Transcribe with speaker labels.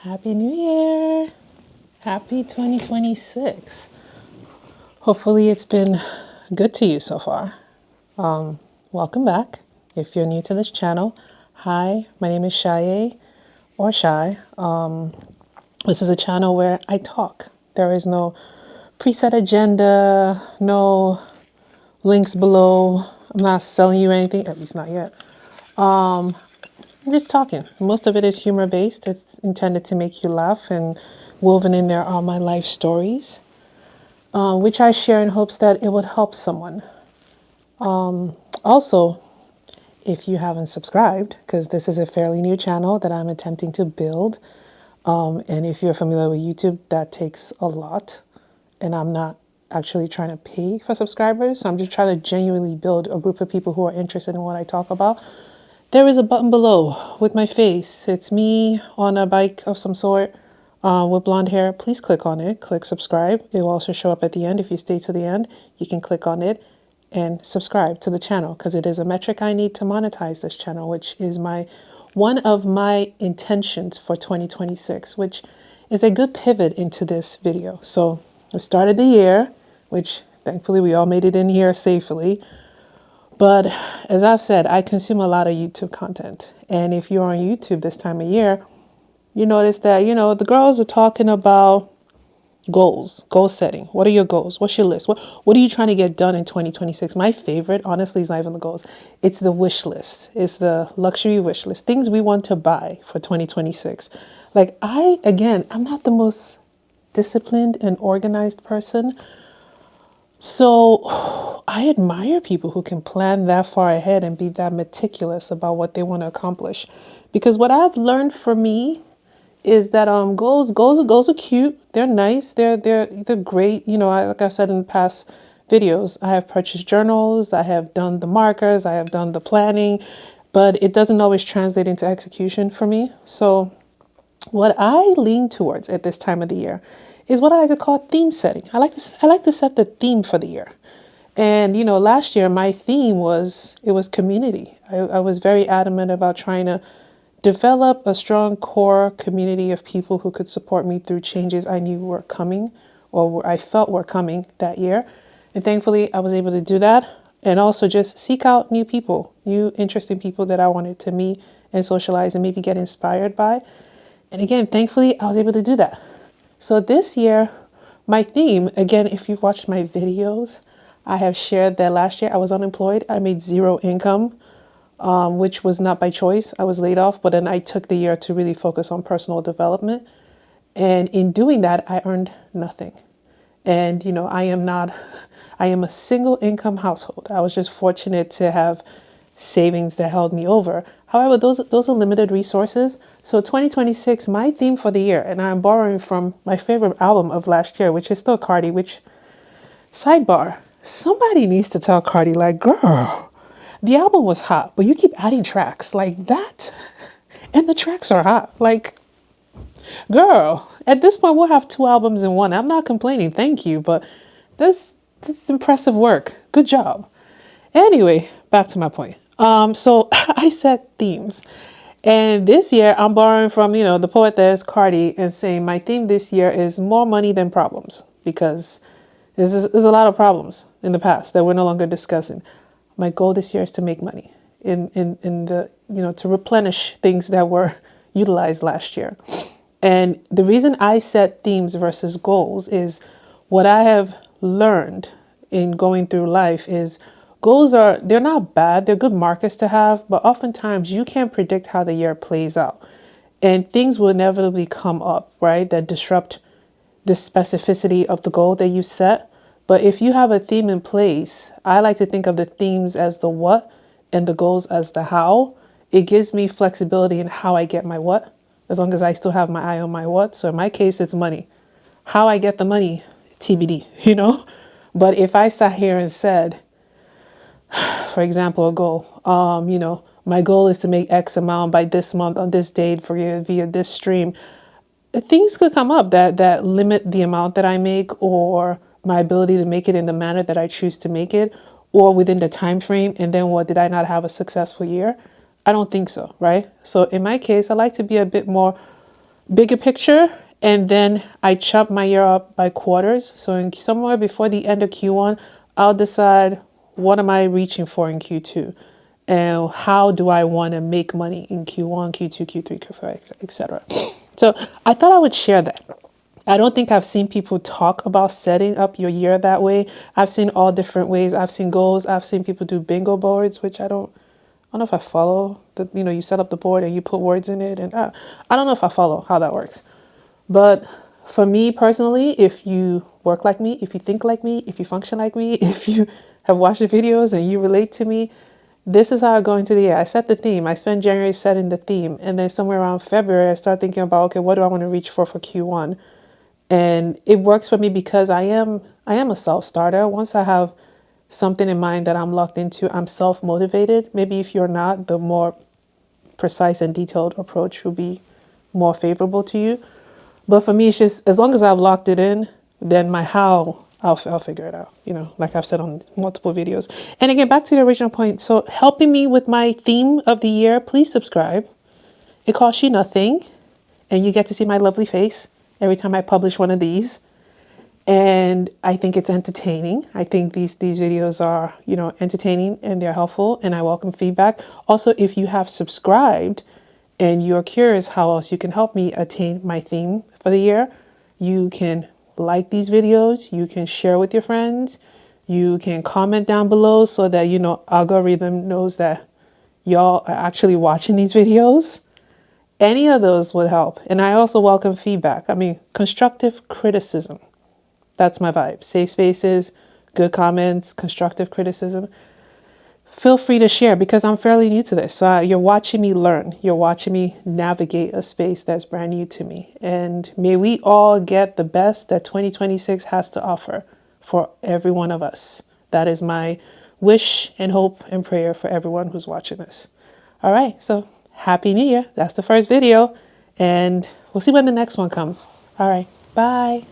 Speaker 1: Happy New Year! Happy 2026. Hopefully, it's been good to you so far. Welcome back. If you're new to this channel, hi, my name is Shaye or Shy. This is a channel where I talk. There is no preset agenda, no links below. I'm not selling you anything, at least not yet. I'm just talking. Most of it is humor based. It's intended to make you laugh, and woven in there are my life stories, which I share in hopes that it would help someone. Also, if you haven't subscribed, because this is a fairly new channel that I'm attempting to build, and if you're familiar with YouTube, that takes a lot, and I'm not actually trying to pay for subscribers. So I'm just trying to genuinely build a group of people who are interested in what I talk about. There is a button below with my face. It's me on a bike of some sort with blonde hair. Please click on it. Click subscribe. It will also show up at the end. If you stay to the end, you can click on it and subscribe to the channel because it is a metric I need to monetize this channel, which is one of my intentions for 2026, which is a good pivot into this video. So I started the year, which thankfully we all made it in here safely. But as I've said, I consume a lot of YouTube content. And if you're on YouTube this time of year, you notice that, the girls are talking about goals, goal setting. What are your goals? What's your list? What are you trying to get done in 2026? My favorite, honestly, is not even the goals. It's the wish list. It's the luxury wish list. Things we want to buy for 2026. Like I'm not the most disciplined and organized person. So I admire people who can plan that far ahead and be that meticulous about what they want to accomplish. Because what I've learned for me is that goals are cute. They're nice. They're great. Like I've said in past videos, I have purchased journals, I have done the markers, I have done the planning, but it doesn't always translate into execution for me. So what I lean towards at this time of the year is what I like to call theme setting. I like to set the theme for the year. And last year my theme was community. I was very adamant about trying to develop a strong core community of people who could support me through changes I knew were coming or I felt were coming that year. And thankfully I was able to do that and also just seek out new people, new interesting people that I wanted to meet and socialize and maybe get inspired by. And again, thankfully, I was able to do that. So this year, my theme, again, if you've watched my videos, I have shared that last year I was unemployed. I made zero income, which was not by choice. I was laid off, but then I took the year to really focus on personal development. And in doing that, I earned nothing. And, I am a single income household. I was just fortunate to have savings that held me over. However, those are limited resources. So 2026, my theme for the year, and I'm borrowing from my favorite album of last year, which is still Cardi, which, sidebar, somebody needs to tell Cardi, like, girl, the album was hot, but you keep adding tracks like that. And the tracks are hot. Like, girl, at this point, we'll have two albums in one. I'm not complaining, thank you, but this is impressive work. Good job. Anyway, back to my point. So I set themes. And this year I'm borrowing from, the poet that is Cardi and saying my theme this year is more money than problems because there's a lot of problems in the past that we're no longer discussing. My goal this year is to make money in the, to replenish things that were utilized last year. And the reason I set themes versus goals is what I have learned in going through life is they're not bad. They're good markers to have, but oftentimes you can't predict how the year plays out. And things will inevitably come up, right, that disrupt the specificity of the goal that you set. But if you have a theme in place, I like to think of the themes as the what and the goals as the how. It gives me flexibility in how I get my what, as long as I still have my eye on my what. So in my case, it's money. How I get the money, TBD, But if I sat here and said, for example, a goal, my goal is to make X amount by this month on this date via this stream. Things could come up that limit the amount that I make or my ability to make it in the manner that I choose to make it or within the time frame. And then what, did I not have a successful year? I don't think so, right? So in my case, I like to be a bit more bigger picture, and then I chop my year up by quarters. So in somewhere before the end of Q1, I'll decide what am I reaching for in Q2 and how do I want to make money in Q1, Q2, Q3, Q4, etc. So I thought I would share that. I don't think I've seen people talk about setting up your year that way. I've seen all different ways. I've seen goals. I've seen people do bingo boards, which I don't know if I follow. You set up the board and you put words in it, and I don't know if I follow how that works. But for me personally, if you work like me, if you think like me, if you function like me, if you have watched the videos and you relate to me, this is how I go into the year. I set the theme. I spend January setting the theme, and then somewhere around February, I start thinking about, okay, what do I want to reach for Q1? And it works for me because I am a self-starter. Once I have something in mind that I'm locked into, I'm self-motivated. Maybe if you're not, the more precise and detailed approach will be more favorable to you. But for me, it's just as long as I've locked it in, then my how, I'll figure it out, like I've said on multiple videos. And again, back to the original point. So helping me with my theme of the year, please subscribe. It costs you nothing. And you get to see my lovely face every time I publish one of these. And I think it's entertaining. I think these videos are, entertaining and they're helpful, and I welcome feedback. Also, if you have subscribed and you're curious how else you can help me attain my theme for the year, you can like these videos, you can share with your friends, you can comment down below so that, algorithm knows that y'all are actually watching these videos. Any of those would help. And I also welcome feedback. I mean, constructive criticism. That's my vibe. Safe spaces, good comments, constructive criticism. Feel free to share because I'm fairly new to this. So you're watching me learn. You're watching me navigate a space that's brand new to me. And may we all get the best that 2026 has to offer for every one of us. That is my wish and hope and prayer for everyone who's watching this. All right. So Happy New Year. That's the first video. And we'll see when the next one comes. All right. Bye.